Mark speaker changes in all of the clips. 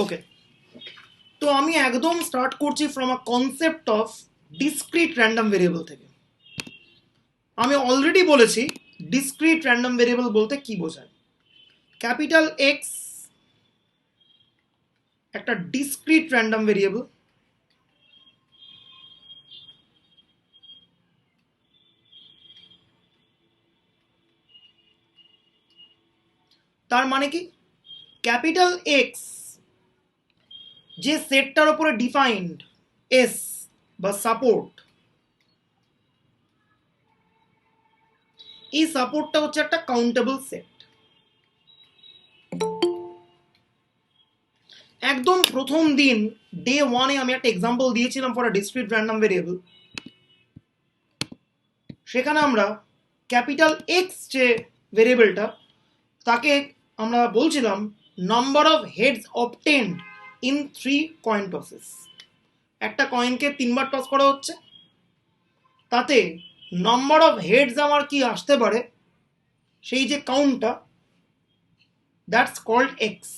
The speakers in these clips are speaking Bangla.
Speaker 1: ওকে, তো আমি একদম স্টার্ট করছি from a concept of discrete random variable থেকে। আমি অলরেডি বলেছি ডিসক্রিট র্যান্ডম ভেরিয়েবল বলতে কি বোঝায়। ক্যাপিটাল এক্স একটা ডিসক্রিট র্যান্ডম ভেরিয়েবল, তার মানে কি ক্যাপিটাল এক্স যে সেটটার উপরে ডিফাইন্ড এস বা সাপোর্ট, এই সাপোর্টটা হচ্ছে একটা কাউন্টেবল সেট। একদম প্রথম দিন ডে ওয়ানে আমি একটা এক্সাম্পল দিয়েছিলাম for a discrete random variable. সেখানে আমরা ক্যাপিটাল এক্স যে ভেরিয়েবলটা, তাকে আমরা বলছিলাম number of heads obtained in 3 coin tosses. একটা কয়েনকে 3বার টস করা হচ্ছে, তাতে নাম্বার অফ হেডস আমার কি আসতে পারে সেই যে কাউন্টটা, দ্যাটস কল্ড এক্স।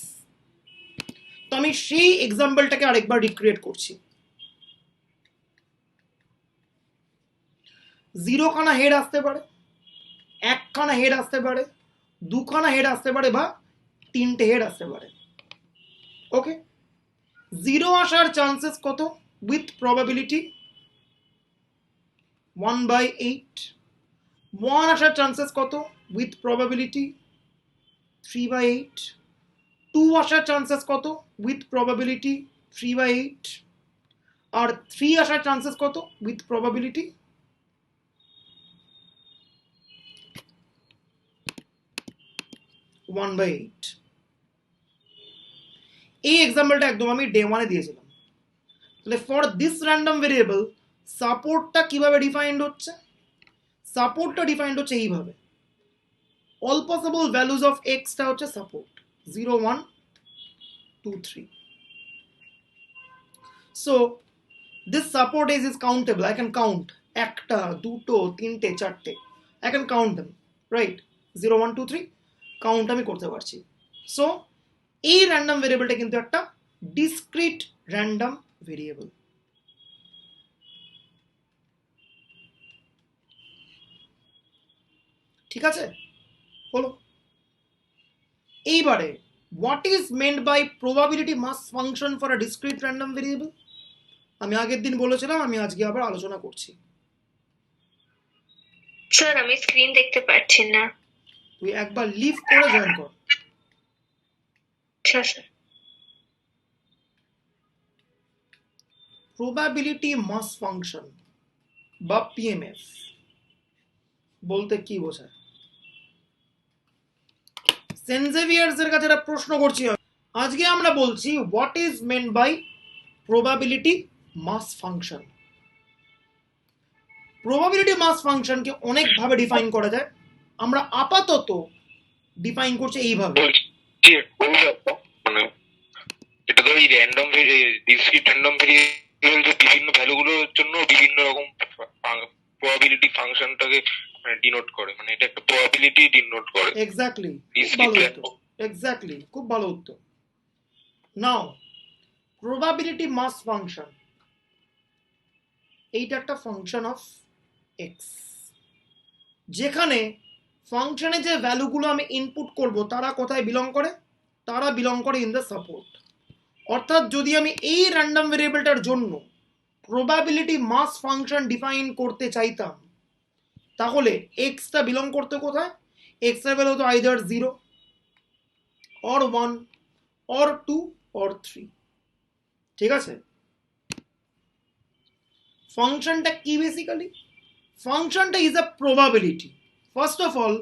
Speaker 1: তো আমি সেই এক্সাম্পলটাকে আরেকবার রিক্রিয়েট করছি। 0 খানা হেড আসতে পারে, 1 খানা হেড আসতে পারে, 2 খানা হেড আসতে পারে, বা 3টে হেড আসতে পারে। ওকে, 0 আসার চান্সেস কত উইথ প্রবাবিলিটি 1/8। 1 আসার চান্সেস কত উইথ প্রবাবিলিটি 3/8। 2 আসার চান্সেস কত উইথ প্রবাবিলিটি 3/8। আর 3 আসার চান্সেস কত উইথ প্রবাবিলিটি 1/8। এই এক্সাম্পলটা একদম আমি ডে ওয়ানে দিয়েছিলাম। তাহলে ফর দিস র্যান্ডম ভেরিয়েবল সাপোর্টটা কিভাবে ডিফাইন্ড হচ্ছে? সাপোর্টটা ডিফাইন্ড হচ্ছে এইভাবে, all possible values of extra হচ্ছে support 0, 1, 2, 3. So this support is countable. I can count একটা, দুটো, তিনটে, চারটে, I can count them, right? 0, 1, 2, 3 count আমি করতে পারছি। সো এই র্যান্ডম ভেরিয়েবলটা কিন্তু একটা ডিসক্রিট র্যান্ডম ভেরিয়েবল। ঠিক আছে, হলো। এইবারে what is meant by probability mass function for a discrete random variable? আমি আগের দিন বলেছিলাম, আমি আজকে আবার আলোচনা করছি।
Speaker 2: স্যার আমি স্ক্রিন দেখতে পাচ্ছি না।
Speaker 1: তুই একবার লিভ করে জয়েন কর।
Speaker 2: আচ্ছা স্যার।
Speaker 1: প্রবাবিলিটি মাস ফাংশন বা পিএমএফ বলতে কি বোঝায়? সেন্ট জেভিয়ার্স এর কাছে একটা প্রশ্ন করছি আজকে। আমরা বলছি what is meant by probability mass function. Probability mass ফাংশনকে অনেকভাবে ডিফাইন করা যায়, আমরা আপাতত ডিফাইন করছি এইভাবে।
Speaker 3: মানে এটা তো এই র্যান্ডম ডিসক্রিট র্যান্ডম ভেরিয়েবল যে বিভিন্ন ভ্যালুগুলোর জন্য বিভিন্ন রকম প্রবাবিলিটি ফাংশনটাকে ডিনোট করে, মানে এটা একটা প্রবাবিলিটি ডিনোট করে।
Speaker 1: এক্স্যাক্টলি, এক্স্যাক্টলি, খুব ভালো উত্তর। নাও প্রবাবিলিটি মাস ফাংশন, এইটা একটা ফাংশন অফ এক্স, যেখানে ফাংশনে যে ভ্যালুগুলো আমি ইনপুট করব তারা কোথায় বিলং করে? তারা বিলং করে ইন দ্য সাপোর্ট। অর্থাৎ যদি আমি এই র্যান্ডম ভেরিয়েবলটার জন্য প্রবাবিলিটি মাস ফাংশন ডিফাইন করতে চাইতাম, তাহলে এক্সটা বিলং করতে কোথায়? এক্স এর ভ্যালু তো আইদার 0 অর 1 অর 2 অর 3। ঠিক আছে, ফাংশনটা কি বেসিক্যালি? ফাংশনটা is a probability. First of all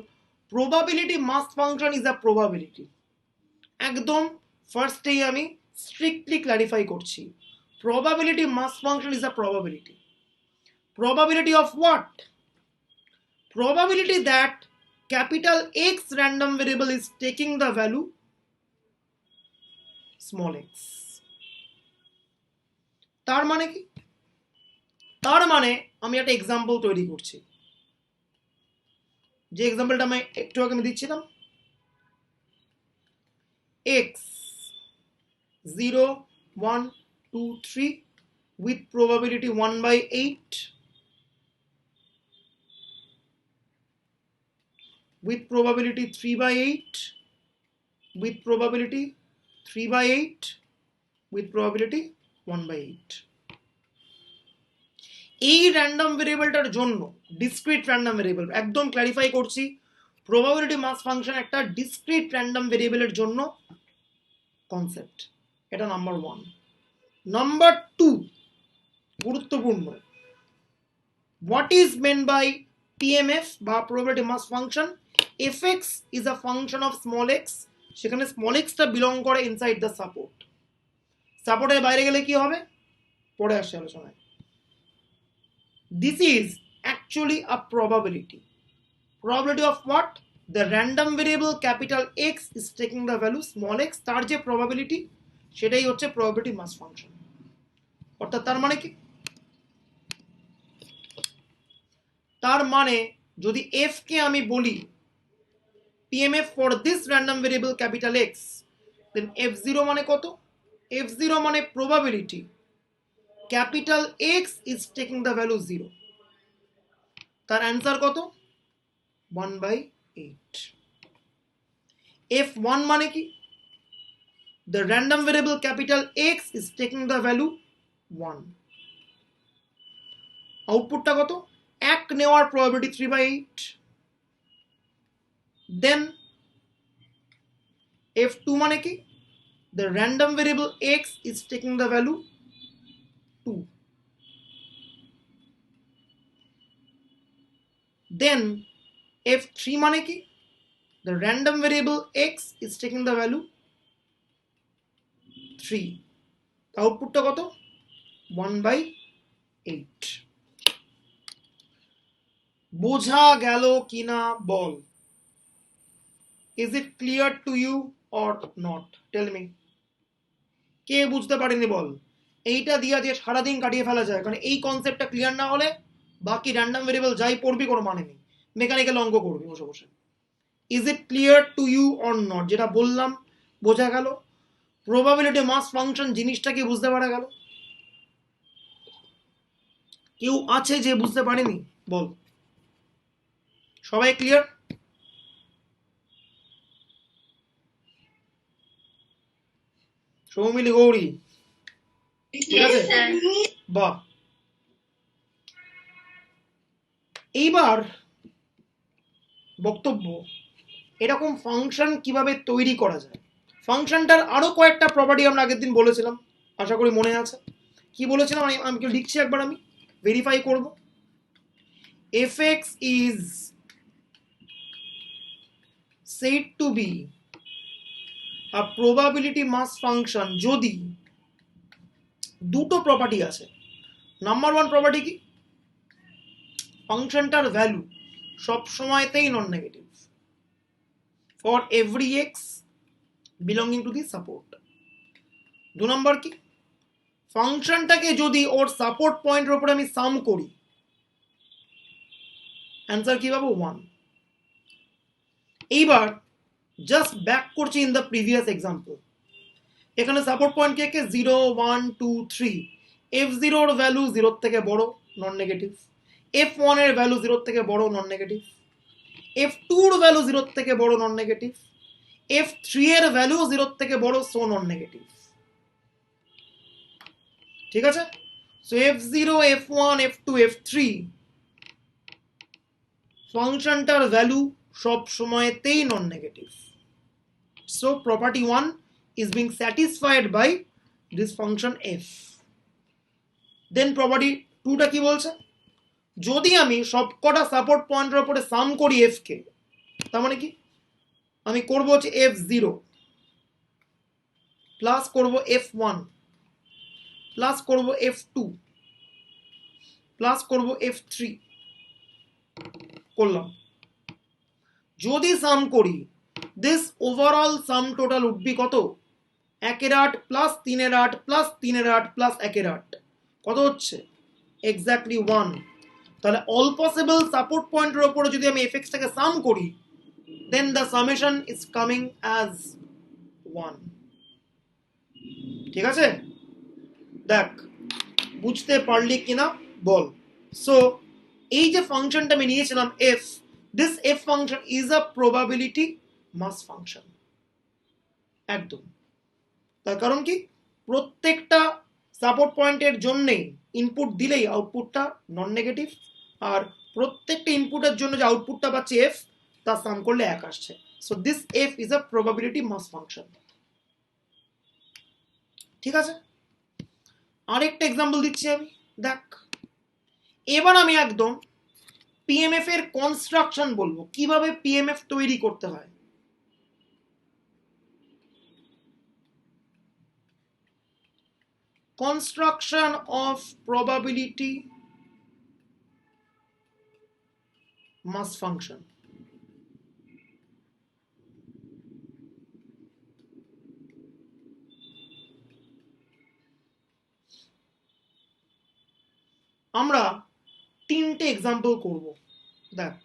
Speaker 1: probability mass function is a probability. একদম ফার্স্টেই আমি স্ট্রিক্টলি ক্ল্যারিফাই করছি, probability mass function is a probability. Probability of what? Probability that capital X random variable is taking the value small x. তার মানে কি? তার মানে আমি একটা এক্সাম্পল তৈরি করছি, যে এক্সাম্পলটা আমি একটু আগে দিচ্ছিলাম। x 0, 1, 2, 3 with probability 1/8, with probability 3/8, with probability 3/8, with probability 1/8। এই র্যান্ডম ভেরিয়েবলটার জন্য ডিসক্রিট র্যান্ডম ভেরিয়েবল, একদম ক্ল্যারিফাই করছি, প্রবাবিলিটি মাস ফাংশন একটা ডিসক্রিট র্যান্ডম ভেরিয়েবলের জন্য কনসেপ্ট। এটা নাম্বার 1। নাম্বার 2 গুরুত্বপূর্ণ, what is meant by PMF বা probability mass function? fx is a function of small x, সেখানে স্মল এক্সটা বিলং করে ইনসাইড দ্য সাপোর্ট। সাপোর্টের বাইরে গেলে কি হবে পরে আসছে আলোচনায়। This is actually a probability. Probability of what? The random variable capital X is taking the value small x, তার যে probability সেটাই হচ্ছে probability mass function। অর্থাৎ তার মানে কি? তার মানে যদি f কে আমি বলি PMF for this random variable capital X, then f0 মানে কত? f0 মানে probability capital X is taking the value 0, তার অ্যান্সার কত? 1/8। f1 মানে কি? The random variable capital X is taking the value 1, আউটপুটটা কত? এক নেওয়ার probability 3/8। Then f2 মানে কি? The random variable X is taking the value 2। Then f3 মানে কি? The random variable X is taking the value 3, আউটপুটটা কত? 1/8। বোঝা গেল কিনা বল? Is it clear to you or not? Tell me. কে বুঝতে পারেনি বল? এইটা দিয়া যে সারাদিন কাটিয়ে ফেলা যায়, কারণ এই কনসেপ্টটা ক্লিয়ার না হলে বাকি র্যান্ডম ভেরিয়েবল যাই পড়বি কোনো মানে নেই, মেকানিক্যাল অঙ্ক করবি বসে বসে। Is it clear to you or not? যেটা বললাম বোঝা গেল? প্রবাবিলিটি মাস ফাংশন জিনিসটা কি বুঝতে পারা গেল? কেউ আছে যে বুঝতে পারেনি বল? সবাই ক্লিয়ার? সৌমিলি গৌরী ঠিক আছে, বাহ। এইবার বক্তব্য, এরকম ফাংশন কিভাবে তৈরি করা যায়। ফাংশনটার আরো কয়েকটা প্রপার্টি আমরা আগের দিন বলেছিলাম, আশা করি মনে আছে। কি বলেছিলাম আমি লিখছি একবার, আমি ভেরিফাই করব। fx is said to be a probability mass function যদি দুটো প্রপার্টি আছে। নাম্বার 1 প্রপার্টি কি? ফাংশনটার ভ্যালু সব সময়তেই non negative for every x belonging to the support. 2 নম্বর কি? ফাংশনটাকে যদি ওর সাপোর্ট পয়েন্টের উপরে আমি সাম করি, অ্যান্সার কি পাবো? 1। এইবার জাস্ট ব্যাক করছি ইন দ্য প্রিভিয়াস এক্সাম্পল। এখানে সাপোর্ট পয়েন্ট কে কে? 0, 1, 2, 3। f0 এর ভ্যালু 0 থেকে বড়, নন নেগেটিভ। f1 এর ভ্যালু 0 থেকে বড়, নন নেগেটিভ। f2 এর ভ্যালু 0 থেকে বড়, নন নেগেটিভ। f3 এর ভ্যালু 0 থেকে বড়, সো নন নেগেটিভ। ঠিক আছে? So f0, f1, f2, f3 ফাংশনটার value সব সময়তেই non negative. So property 1 is being satisfied by this function f. Then property 2টা কি বলছে? যদি আমি সবকটা সাপোর্ট পয়েন্টের উপরে সাম করি f কে, তার মানে কি? আমি করব হচ্ছে f0 প্লাস করব f1 প্লাস করব f2 প্লাস করব f3 করলাম। যদি সাম করি, this overall sum total would be কত? 1/8 প্লাস 3/8 প্লাস 3/8 প্লাস 1/8 কত হচ্ছে? এক্স্যাক্টলি 1। তাহলে অল পসিবল সাপোর্ট পয়েন্টের উপরে যদি আমি fx টাকে সাম করি, then the summation is coming as 1। ঠিক আছে, দেখ বুঝতে পারলি কিনা বল। সো এই যে ফাংশনটা আমি নিয়েছিলাম f, this f function is a probability mass function. একদম, তার কারণ কি, প্রত্যেকটা সাপোর্ট পয়েন্টের জন্যেই ইনপুট দিলেই আউটপুটটা নন নেগেটিভ, আর প্রত্যেকটা ইনপুটের জন্য যে আউটপুটটা পাচ্ছে এফ, তার সাম করলে এক আসছে। So this f is a probability mass function. ঠিক আছে, আরেকটা এক্সাম্পল দিচ্ছি আমি, দেখ এবার আমি একদম পিএমএফ এর কনস্ট্রাকশন বলবো, কিভাবে পিএমএফ তৈরি করতে হয়। Construction of probability mass function. আমরা তিনটে এক্সাম্পল করব। দেখ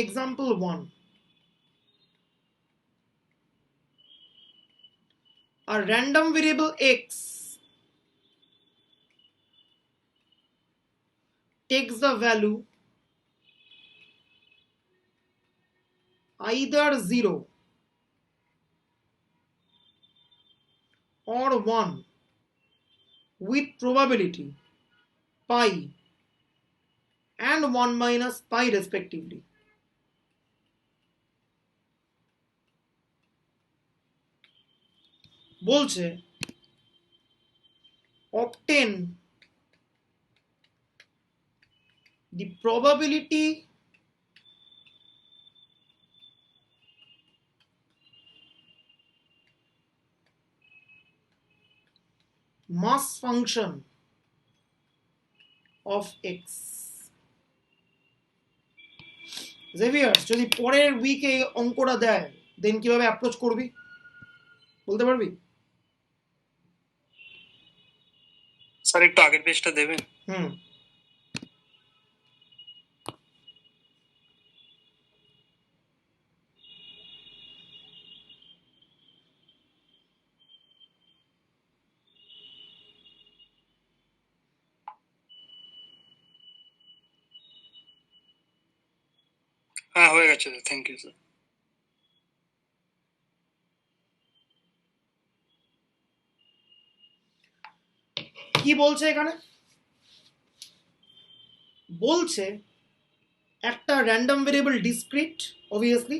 Speaker 1: example 1, a random variable x takes the value either 0 or 1 with probability pi and 1 minus pi respectively. বলছে obtain the probability mass function of x. Xavier's, যদি পরের উইকে অঙ্কটা দেয় দেন কিভাবে অ্যাপ্রোচ করবি বলতে পারবি?
Speaker 4: স্যার একটু আগের পেজটা দেবেন। হ্যাঁ হয়ে গেছে স্যার, থ্যাংক ইউ স্যার।
Speaker 1: কি বলছে এখানে? বলছে একটা র্যান্ডম ভেরিয়েবল ডিসক্রিট, অবভিয়াসলি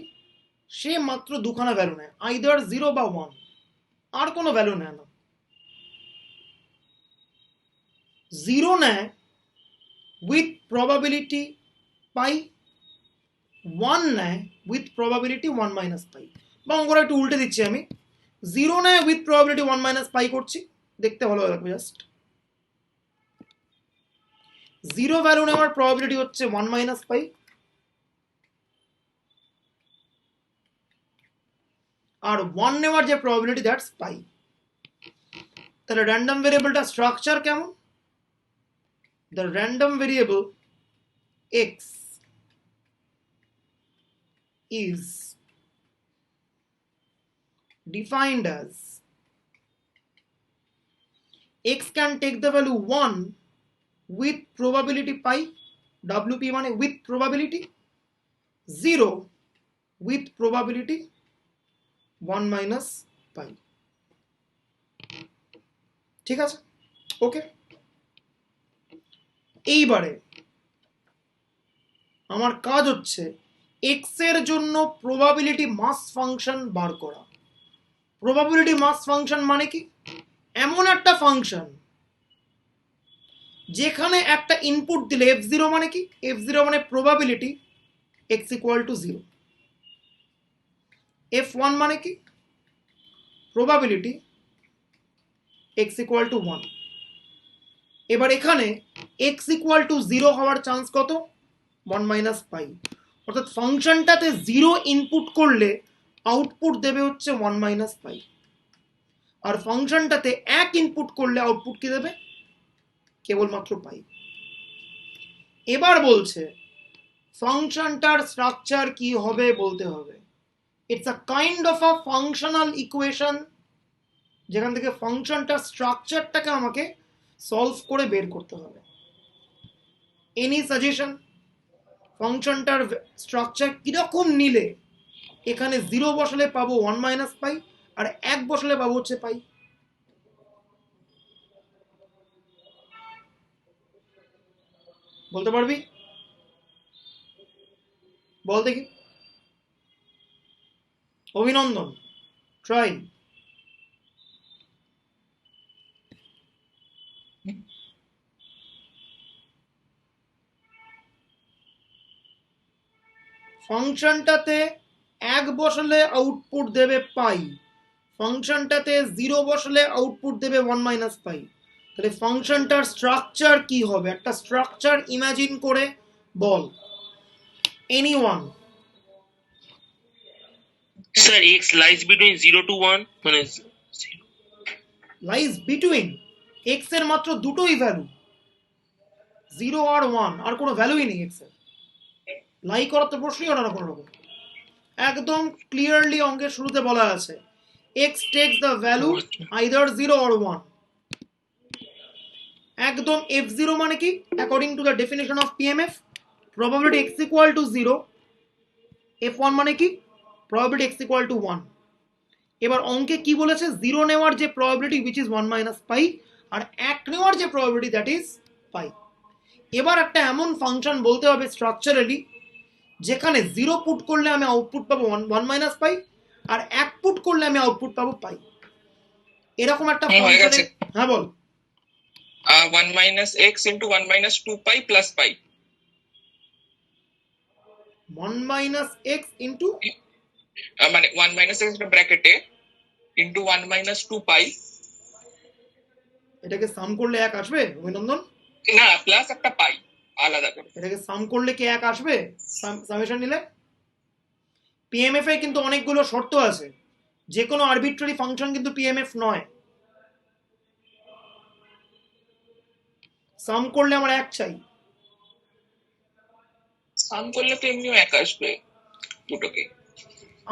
Speaker 1: সে মাত্র দুখানা ভ্যালু নেয়, আইদার 0 বা 1, আর কোনো ভ্যালু নেয় না। 0 নেয় উইথ প্রবাবিলিটি পাই, 1 নেয় উইথ প্রবাবিলিটি 1 মাইনাস পাই। বা অঙ্কটা একটু উল্টে দিচ্ছি আমি, 0 নেয় উইথ প্রবাবিলিটি 1 মাইনাস পাই করছি, দেখতে ভালো লাগবে। জাস্ট 0 ভ্যালু নেওয়ার প্রবাবিলিটি হচ্ছে 1 মাইনাস পাই, আর 1 নেওয়ার যে প্রবাবিলিটি দ্যাটস পাই। তাহলে র্যান্ডম ভেরিয়েবলটা স্ট্রাকচার কেমন? The random variable x is defined as x can take the value 1 with probability pi, wp মানে with probability, 0 with probability 1 minus pi। ঠিক আছে, ওকে। এইবারে আমার কাজ হচ্ছে x এর জন্য প্রবাবিলিটি মাস ফাংশন বার করা। প্রবাবিলিটি মাস ফাংশন মানে কি? এমন একটা ফাংশন যেখানে একটা ইনপুট দিলে f0 মানে কি, f0 মানে probability x equal to 0, f1 মানে কি, প্রবাবিলিটি x ইকুয়াল টু 1। এবার এখানে x ইকুয়াল টু 0 হওয়ার চান্স কত? 1 মাইনাস পাই। অর্থাৎ ফাংশনটাতে 0 ইনপুট করলে আউটপুট দেবে হচ্ছে 1 মাইনাস পাই, আর ফাংশনটাতে 1 ইনপুট করলে আউটপুট কি দেবে? কেবলমাত্র পাই। এবার বলছে ফাংশনটার স্ট্রাকচার কি হবে বলতে হবে। It's a kind of a functional equation যেখান থেকে ফাংশনটা স্ট্রাকচারটাকে আমাকে সলভ করে বের করতে হবে। Any suggestion? ফাংশনটার স্ট্রাকচার কিরকম নিলে এখানে 0 বসালে পাবো 1 মাইনাস পাই, আর 1 বসালে পাবো হচ্ছে পাই। বলতে পারবি? বল দেখি। অভিনন্দন, ট্রাই। ফাংশনটাতে 1 বসালে আউটপুট দেবে পাই, ফাংশনটাতে 0 বসালে আউটপুট দেবে 1 মাইনাস পাই। তাহলে ফাংশনটার স্ট্রাকচার কি হবে? একটা স্ট্রাকচার ইমাজিন করে বল, anyone.
Speaker 5: Sir, x lies between 0 to 1 মানে
Speaker 1: লাইজ বিটুইন, এক্স এর মাত্র দুটোই ভ্যালু, 0 আর 1, আর কোনো ভ্যালুই নেই এক্স এর। লাই করার তো প্রশ্নই ওঠে না কোনো রকম। একদম ক্লিয়ারলি অঙ্কের শুরুতে বলা আছে x takes the value either 0 or 1। একদম f0 মানে কি? According to the definition of PMF, probability x equal to 0, f1 মানে কি? Probability x equal to 1। এবার অঙ্কে কি বলেছে? 0 নেওয়ার যে probability which is 1 minus pi, আর 1 নেওয়ার যে প্রবাবিলিটি দ্যাট ইজ পাই। এবার একটা এমন ফাংশন বলতে হবে স্ট্রাকচারালি যেখানে 0 পুট করলে আমি আউটপুট পাবো 1 মাইনাস পাই, আর 1 পুট করলে আমি আউটপুট পাবো পাই। এরকম একটা ফাংশনে, হ্যাঁ বল।
Speaker 6: 1 minus x into 1 minus 2 pi plus pi.
Speaker 1: 1 minus x into
Speaker 6: মানে 1 minus x ব্র্যাকেটে into 1 minus 2 pi.
Speaker 1: এটাকে সাম করলে 1 আসবে অভিনন্দন?
Speaker 6: না, প্লাস একটা পাই আলাদা করে।
Speaker 1: এটাকে সাম করলে কি 1 আসবে সামেশন নিলে? পিএমএফ এ কিন্তু অনেকগুলো শর্ত আছে, যে কোনো আরবিট্রারি ফাংশন কিন্তু পিএমএফ নয়। সাম করলে আমার 1 চাই।
Speaker 6: সাম করলে তো এমনিও এক আসবে দুটোকে।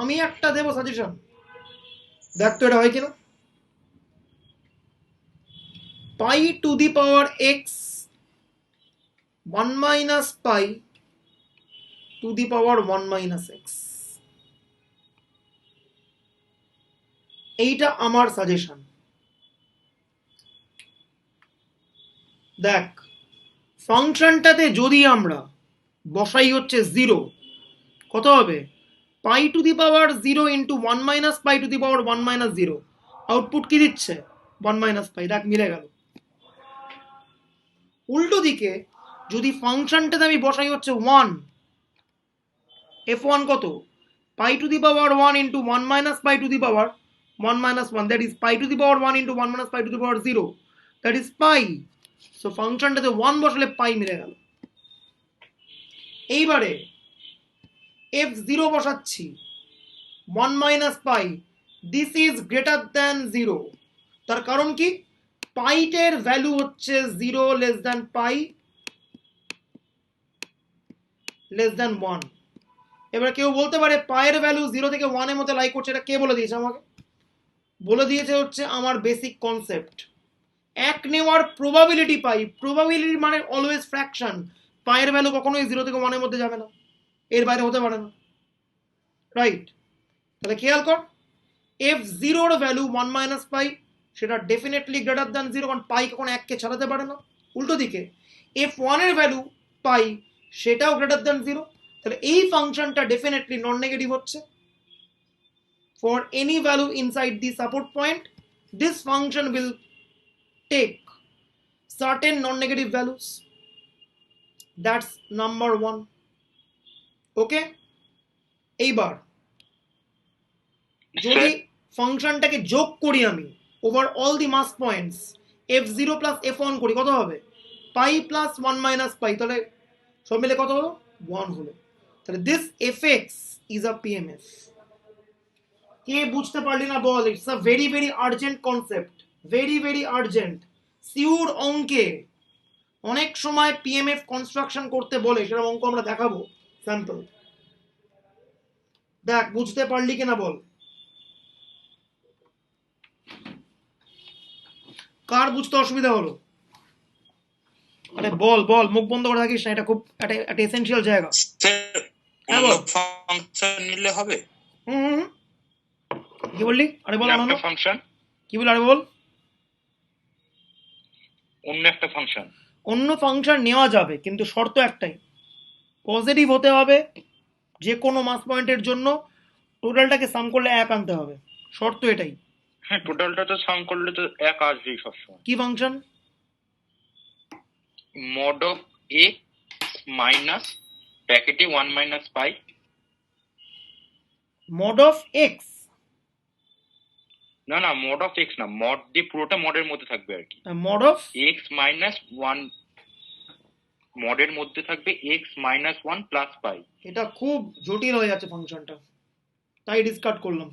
Speaker 1: আমি একটা দেবো সাজেশন, দেখ তো এটা হয় কিনা। Pi to the power x 1 minus pi to the power 1 minus x, এইটা আমার সাজেশন। দেখ, ফাংশনটাতে যদি আমরা বসাই হচ্ছে 0, কত হবে? Pi to the power 0 into 1 minus pi to the power 1 minus 0। Output কি দিচ্ছে? 1 মাইনাস পাই। দেখ মিলে গেল। উল্টো দিকে যদি ফাংশনটাতে আমি বসাই হচ্ছে 1, f1 কত? Pi to the power 1 into 1 minus pi to the power 1 minus 1, that is pi to the power 1 into 1 minus pi to the power 0, that is pi. So ফাংশনটাতে 1 বসালে পাই মিলে গেল। এইবারে f0 বসাচ্ছি 1 minus pi, this is greater than 0। তার কারণ কি? পাইটের ভ্যালু হচ্ছে 0 less than pi less than 1। এবার কেউ বলতে পারে পাইয়ের ভ্যালু 0 থেকে 1 এর মধ্যে লাই করছে, এটা কে বলে দিয়েছে আমাকে? বলে দিয়েছে হচ্ছে আমার বেসিক কনসেপ্ট। 1 নেওয়ার প্রবাবিলিটি পাই, প্রবাবিলিটি মানে অলওয়েজ ফ্র্যাকশন, পাইয়ের ভ্যালু কখনোই 0 থেকে 1 এর মধ্যে যাবে না, এর বাইরে হতে পারে না, রাইট? তাহলে খেয়াল কর, f0 এর ভ্যালু 1 মাইনাস পাই, সেটা ডেফিনেটলি গ্রেটার দ্যান 0, কারণ পাই কখনো 1 কে ছাড়াতে পারে না। উল্টো দিকে f1 এর ভ্যালু পাই, সেটাও গ্রেটার দ্যান 0। তাহলে এই ফাংশনটা ডেফিনেটলি নন নেগেটিভ হচ্ছে। For any value inside the support point, this function will take certain non-negative values. That's number 1. Okay? এইবার যদি ফাংশনটাকে যোগ করি আমি over all the mass points, f0 plus f1 করি, কত হবে? পাই প্লাস 1 মাইনাস পাই, তাহলে সব মিলে কত হলো? 1 হলো। তাহলে this fx is a PMF। কে বুঝতে পারলি না বল? It's a very very urgent concept, very very urgent. Sure অঙ্কে অনেক সময় পিএমএফ কনস্ট্রাকশন করতে বলে, সেরকম অঙ্ক আমরা দেখাবো স্যাম্পল। দেখ বুঝতে পারলি কিনা বল। কার বুঝতে অসুবিধা হলো? আরে বল বল, মুখ বন্ধ করে থাকিস না, এটা খুব একটা এসেনশিয়াল জায়গা।
Speaker 7: স্যার
Speaker 1: হ্যাঁ,
Speaker 7: অন্য
Speaker 1: বল।
Speaker 7: ফাংশন নিলে হবে?
Speaker 1: হুম হুম, হুম। কি বললি? আরে বল, অনন্য।
Speaker 3: একটা ফাংশন,
Speaker 1: কি বল, আরে বল।
Speaker 3: অন্য একটা ফাংশন।
Speaker 1: অন্য ফাংশন নেওয়া যাবে, কিন্তু শর্ত একটাই, পজিটিভ হতে হবে। যে কোনো মাস পয়েন্টের জন্য টোটালটাকে সাম করলে 1 আনতে হবে, শর্ত এটাই।
Speaker 3: হ্যাঁ, টোটালটা তো সাম করলে তো 1 আসবেই সবসময়।
Speaker 1: কি function?
Speaker 3: mod of x minus ব্র্যাকেটে 1 minus pi.
Speaker 1: Mod of x?
Speaker 3: না না, mod of x না, mod দিয়ে পুরোটা মডের মধ্যে থাকবে আর কি।
Speaker 1: মড অফ
Speaker 3: x মাইনাস 1 মডের মধ্যে থাকবে x মাইনাস 1 প্লাস পাই।
Speaker 1: এটা খুব জটিল হয়ে যাচ্ছে ফাংশনটা, তাই ডিসকার্ড করলাম।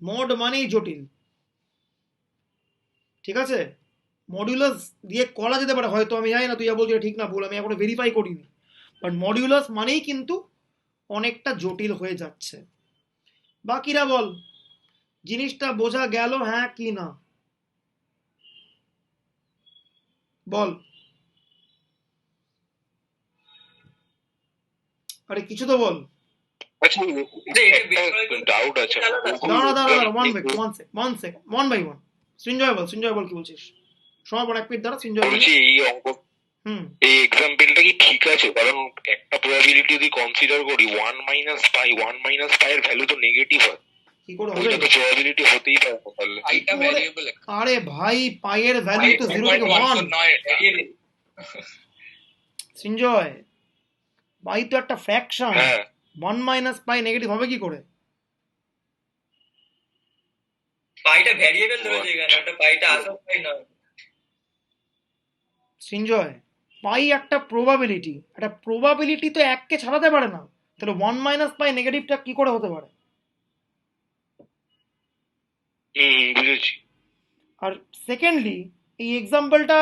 Speaker 1: মড মানেই জটিল, ঠিক আছে? মডিউলাস দিয়ে করা যেতে পারে হয়তো, আমি জানি না, তুই যা বলছিস ঠিক না ভুল, আমি এখনো ভেরিফাই করিনি। বাট মডিউলাস মানেই কিন্তু অনেকটা জটিল হয়ে যাচ্ছে। বাকিরা বল, জিনিসটা বোঝা গেল হ্যাঁ কি না? বল। আরে কিছু তো বল।
Speaker 3: আচ্ছা, একটা ডাউট আছে।
Speaker 1: দাঁড়া দাঁড়া দাঁড়া, one second, one by one. Srinjoy বল, সৃঞ্জয় বল, কি বলছিস? সমাপন এক মিনিট দাঁড়া, সৃঞ্জয় বল।
Speaker 3: বলছি এই অঙ্ক, এই এক্সাম্পলটা কি ঠিক আছে? কারণ একটা প্রবাবিলিটি যদি কনসিডার করি 1 মাইনাস পাই, 1 মাইনাস পাই এর ভ্যালু তো নেগেটিভ হয়,
Speaker 1: কি করে
Speaker 3: ওইটা
Speaker 1: হবে?
Speaker 3: তো প্রবাবিলিটি হতেই পারে না তাহলে।
Speaker 6: পাইটা ভ্যারিয়েবল
Speaker 1: আরে ভাই, পাইয়ের ভ্যালু তো 0 থেকে 1।
Speaker 6: নয়
Speaker 1: সৃঞ্জয়, পাই তো একটা ফ্র্যাকশন।
Speaker 3: হ্যাঁ
Speaker 1: 1 মাইনাস পাই নেগেটিভ হবে কি করে?
Speaker 6: পাইটা ভ্যারিয়েবল ধরেছে এখানে, ওটা পাইটা আসল পাই নয়।
Speaker 1: সৃঞ্জয়, পাই একটা প্রবাবিলিটি, একটা প্রবাবিলিটি তো 1 কে ছাড়াতে পারে না, তাহলে 1 মাইনাস পাই নেগেটিভটা কি করে হতে পারে?
Speaker 3: বুঝেছি।
Speaker 1: আর সেকেন্ডলি, এই এক্সাম্পলটা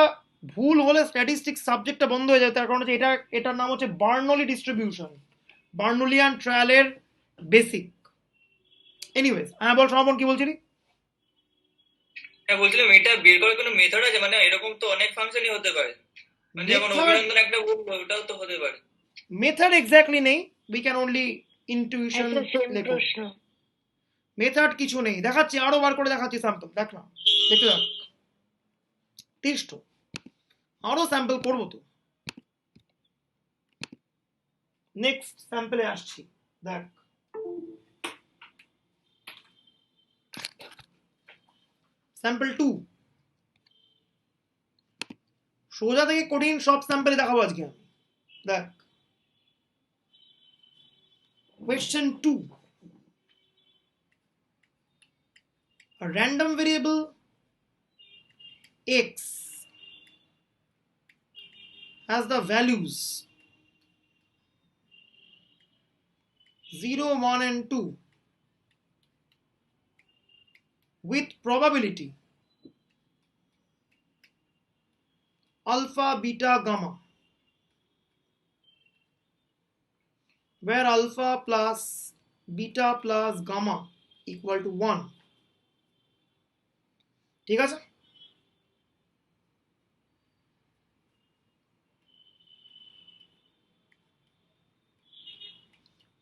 Speaker 1: ভুল হলে স্ট্যাটিস্টিক্স সাবজেক্টটা বন্ধ হয়ে যায়, তার কারণ হচ্ছে এটার নাম হচ্ছে বার্নলি ডিস্ট্রিবিউশন, বার্নুলিয়ান ট্রায়ালের বেসিক। এনিওয়েজ, হ্যাঁ বল সমাপন, কি বলছিলি?
Speaker 6: হ্যাঁ বলছিলাম, এটা বের করার কোনো মেথড আছে? মানে এরকম তো অনেক ফাংশনই হতে পারে, মানে যেমন অভিনন্দন একটা বলবো, ওটাও তো হতে পারে।
Speaker 1: মেথড এক্স্যাক্টলি নেই, উই ক্যান অনলি ইনটিউশন লেখো। মেথড কিছু নেই, দেখাচ্ছি, আরো বার করে দেখাচ্ছি স্যাম্পল, দেখ না, দেখতে দেখ, তিষ্ট আরো স্যাম্পল করবো তো। নেক্সট স্যাম্পলে আসছি, দেখ। স্যাম্পল 2, সোজা থেকে কঠিন সব স্যাম্পলে দেখাবো আজকে আমি। দেখ, question 2, a random variable x has the values 0, 1 and 2 with probability alpha, beta, gamma, where alpha plus beta plus gamma equal to 1. ঠিক আছে?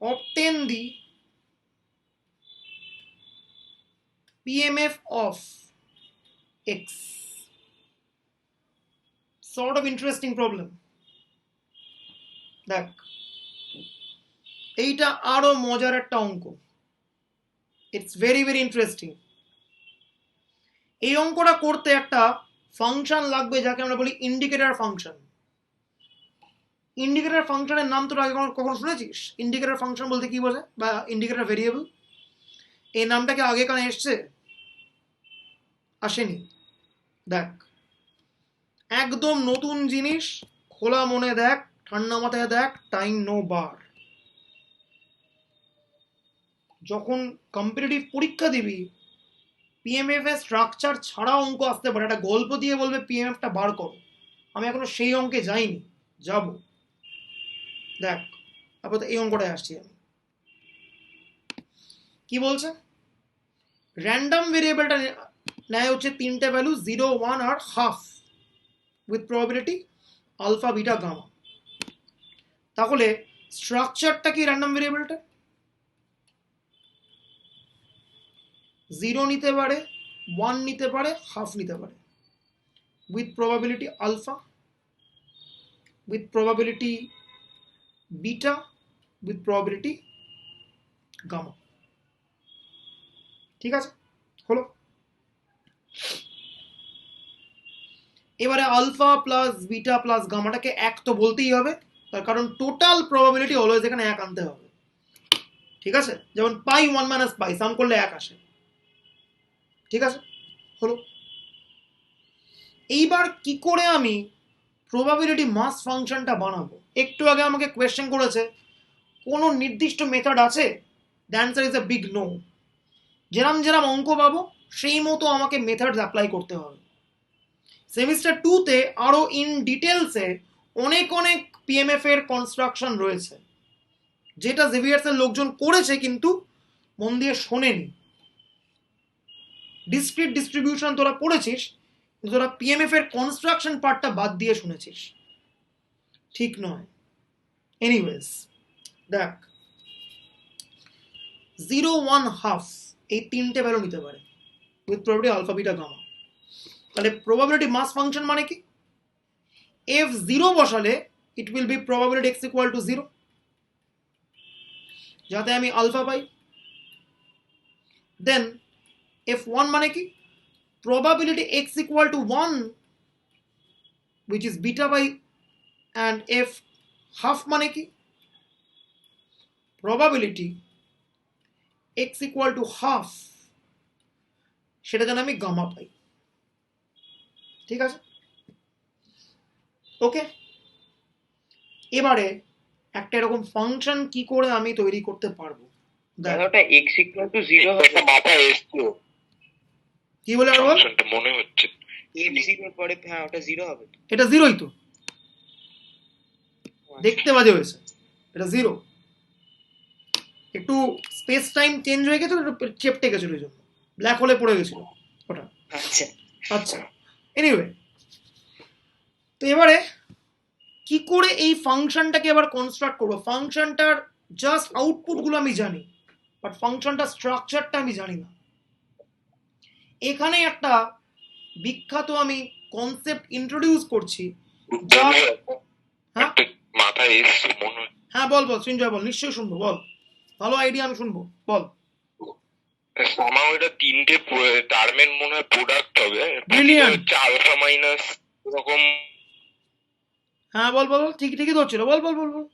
Speaker 1: Obtain the PMF of x. Sort of interesting problem. দেখ, এইটা আরো মজার একটা অঙ্ক। It's very very interesting. এই অঙ্কটা করতে একটা ফাংশন লাগবে, যাকে আমরা বলি ইন্ডিকেটর ফাংশন। ইন্ডিকেটর ফাংশনের নাম তোর আগে কখনো শুনেছিস? ইন্ডিকেটর ফাংশন বলতে কি বোঝায়, বা ইন্ডিকেটর ভেরিয়েবল, এই নামটা কি আগে কানে এসছে? আসেনি। দেখ, একদম নতুন জিনিস, খোলা মনে দেখ, ঠান্ডা মাথায় দেখ, টাইম নো বার। যখন কম্পিটিটিভ পরীক্ষা দিবি, পিএমএফ এর স্ট্রাকচার ছাড়া অঙ্ক আসতে পারে, একটা গল্প দিয়ে বলবে পিএমএফটা বার করো, আমি এখনো সেই অঙ্কে যাইনি, যাব। দেখ, আপাতত এই অঙ্কটায় আসছি আমি। কি বলছে? র্যান্ডম ভেরিয়েবলটা নেয় হচ্ছে তিনটে ভ্যালু 0 1 আর half with probability alpha beta gamma. তাহলে স্ট্রাকচারটা কি র্যান্ডম ভেরিয়েবলটা? 0 নিতে পারে, 1 নিতে পারে, হাফ নিতে পারে, with probability alpha, with probability beta, with probability gamma. ঠিক আছে, হলো। এবারে আলফা প্লাস বিটা প্লাস গামাটাকে এক তো বলতেই হবে, তার কারণ টোটাল প্রবাবিলিটি অলওয়েজ এখানে এক আনতে হবে। ঠিক আছে, যেমন পাই 1 মাইনাস পাই সাম করলে এক আসে। ঠিক আছে, হলো। এইবার কি করে আমি প্রবাবিলিটি মাস ফাংশনটা বানাবো? একটু আগে আমাকে কোয়েশ্চেন করেছে কোনো নির্দিষ্ট মেথড আছে? The answer is a big no. যেরাম যেরাম অঙ্ক পাবো সেই মতো আমাকে মেথডস অ্যাপ্লাই করতে হবে। সেমিস্টার 2তে আরো ইন ডিটেলসে অনেক অনেক পিএমএফ এর কনস্ট্রাকশন রয়েছে, যেটা জেভিয়ার্স এর লোকজন করেছে কিন্তু মন দিয়ে শোনেনি। ডিসক্রিট ডিস্ট্রিবিউশন তোরা পড়েছিস, কিন্তু তোরা পিএমএফ এর কনস্ট্রাকশন পার্টটা বাদ দিয়ে শুনেছিস, ঠিক নয়। এনিওয়েজ দেখ, 0 1 হাফ এই তিনটে ভ্যালু নিতে পারে with probability alpha beta gamma. তাহলে প্রবাবিলিটি মাস ফাংশন মানে কি? এফ 0 বসালে it will be probability x equal to 0, যাতে আমি আলফা পাই। দেন এফ 1 মানে কি? Probability x equal to 1 which is beta by, and f half মানে কি? Probability x equal to half, সেটা যেন আমি গামা পাই। ঠিক আছে, ওকে। এবারে একটা এরকম ফাংশন কি করে আমি তৈরি করতে পারবো?
Speaker 5: ওটা x equal to 0 হবে।
Speaker 3: একটা মাথায় এসছে
Speaker 1: কি বলে আর বল?
Speaker 3: ফাংশনটা মনে হচ্ছে
Speaker 5: f 0 পরে হ্যাঁ ওটা 0 হবে তো।
Speaker 1: এটা 0ই তো, দেখতে বাজে হয়েছে, এটা 0। একটু স্পেস টাইম চেঞ্জ হয়ে গেছে, চেপটে গেছিল, এই জন্য ব্ল্যাক হোলে পড়ে গেছিল ওটা।
Speaker 5: আচ্ছা
Speaker 1: আচ্ছা, এনিওয়ে, তো এবারে কি করে এই ফাংশনটাকে এবার কনস্ট্রাক্ট করবো? ফাংশনটার জাস্ট আউটপুট গুলো আমি জানি, বাট ফাংশনটা স্ট্রাকচারটা আমি জানি না। এখানে একটা বিখ্যাত আমি কনসেপ্ট ইন্ট্রোডিউস করছি, যা হ্যাঁ
Speaker 3: একটা মাথায় এসছে মনে হচ্ছে।
Speaker 1: হ্যাঁ বল বল সঞ্জয়, বল, নিশ্চয়ই শুনবো, বল, ভালো আইডিয়া, আমি শুনবো, বল।
Speaker 3: আমার এটা তিনটে টার্মের মনে হয় প্রোডাক্ট হবে।
Speaker 1: Brilliant.
Speaker 3: হচ্ছে আলফা মাইনাস এরকম।
Speaker 1: হ্যাঁ বল বল বল, ঠিকই ধরছিল, বল বল বল বল।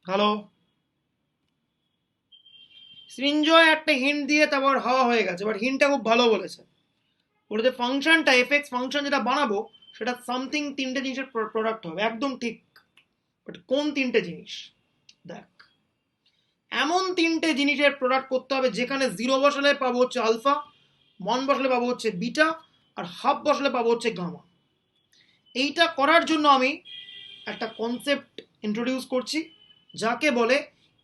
Speaker 1: হ্যালো, সৃঞ্জয় একটা হিন্ট দিয়ে তারপর হাওয়া হয়ে গেছে, বাট হিন্টটা খুব ভালো বলেছে। বলেছে ফাংশনটা এফএক্স ফাংশন যেটা বানাবো সেটা সামথিং তিনটে জিনিসের প্রোডাক্ট হবে, একদম ঠিক। বাট কোন তিনটে জিনিস? দেখ, এমন তিনটে জিনিসের প্রোডাক্ট করতে হবে যেখানে 0 বসালে পাবো হচ্ছে আলফা, 1 বসালে পাবো হচ্ছে বিটা, আর হাফ বসালে পাবো হচ্ছে গামা। এইটা করার জন্য আমি একটা কনসেপ্ট ইন্ট্রোডিউস করছি যাকে বলে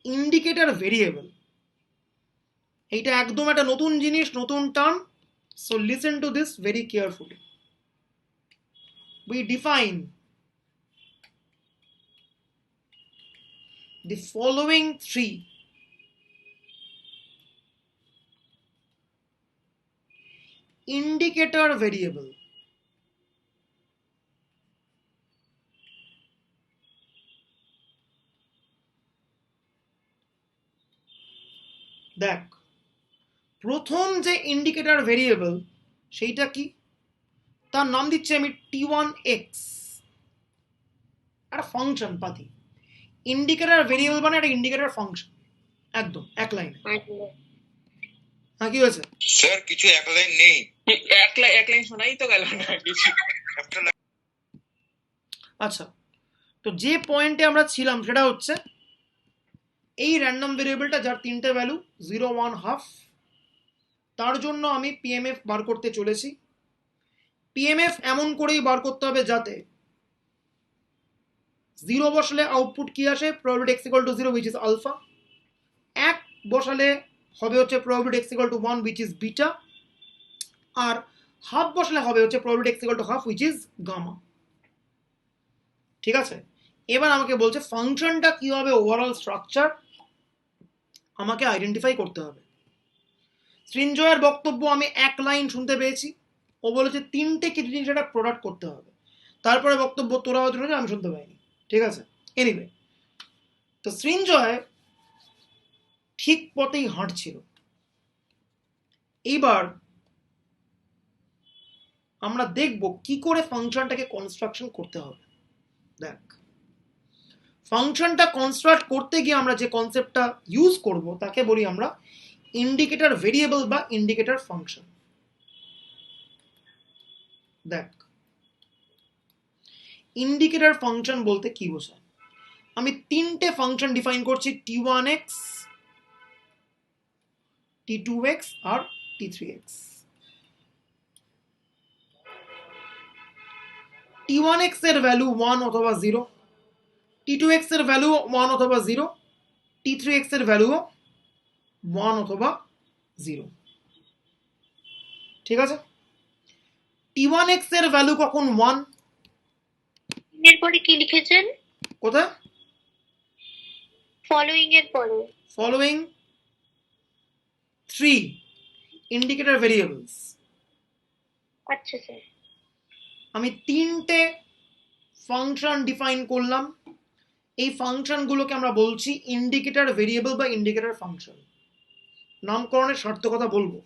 Speaker 1: ইন্ডিকেটর ভেরিয়েবল। এইটা একদম একটা নতুন জিনিস, নতুন term, so listen to this very carefully. We define the following three indicator variable. দেখ, প্রথম যে ইন্ডিকেটর ভেরিয়েবল সেইটা কি? তার নাম দিচ্ছি আমি t1x, একটা ফাংশন পাতি। ইন্ডিকেটর ভেরিয়েবল মানে একটা ইন্ডিকেটর ফাংশন, একদম এক লাইনে। হ্যাঁ কি হয়েছে
Speaker 7: স্যার? কিছু এক লাইন নেই,
Speaker 6: এক লাইন শোনাই তো গেল না কিছু।
Speaker 1: আচ্ছা, তো যে পয়েন্টে আমরা ছিলাম সেটা হচ্ছে এই র্যান্ডম ভেরিয়েবলটা যার তিনটে ভ্যালু 0 1 হাফ, তার জন্য আমি পিএমএফ বার করতে চলেছি। পিএমএফ এমন করেই বার করতে হবে যাতে 0 বসালে আউটপুট কি আসে? Probability x equal to 0 which is alpha, 1 বসালে হবে হচ্ছে probability x equal to 1 which is beta, আর হাফ বসলে হবে হচ্ছে probability x equal to half which is gamma. ঠিক আছে, এবার আমাকে বলছে ফাংশনটা কি হবে, ওভারঅল স্ট্রাকচার আমাকে আইডেন্টিফাই করতে হবে। সৃঞ্জয়ের বক্তব্য আমি এক লাইন শুনতে পেয়েছি, ও বলেছে তিনটে কিছু জিনিস একটা প্রোডাক্ট করতে হবে। তারপরে বক্তব্য তোরা হয়তো শুনেছিস, আমি শুনতে পাইনি। ঠিক আছে, এনিওয়ে, তো সৃঞ্জয় ঠিক পথেই হাঁটছিল। এইবার আমরা দেখব কি করে ফাংশনটাকে কনস্ট্রাকশন করতে হবে। দেখ, ফাংশনটা কনস্ট্রাক্ট করতে গিয়ে আমরা যে কনসেপ্টটা ইউজ করব তাকে বলি আমরা ইন্ডিকেটর ভেরিয়েবল বা ইন্ডিকেটর ফাংশন। দেখ, ইন্ডিকেটর ফাংশন বলতে কি বোঝায়, আমি তিনটে ফাংশন ডিফাইন করছি, t1x, t2x আর t3x। t1x এর ভ্যালু 1 অথবা 0, t2x এর ভ্যালু 1 অথবা 0, t3x এর ভ্যালু 1 অথবা 0। ঠিক আছে, t1x এর ভ্যালু কখন 1,
Speaker 2: এরপরে কি লিখেছেন?
Speaker 1: কোথায়?
Speaker 2: ফলোইং এর পরে।
Speaker 1: Following 3 indicator variables.
Speaker 2: আচ্ছা স্যার।
Speaker 1: আমি তিনটে ফাংশন ডিফাইন করলাম, এই ফাংশনগুলোকে আমরা বলছি ইন্ডিকেটর ভেরিয়েবল বা ইন্ডিকেটর ফাংশন। নামকরণের সার্থকতা বলবো,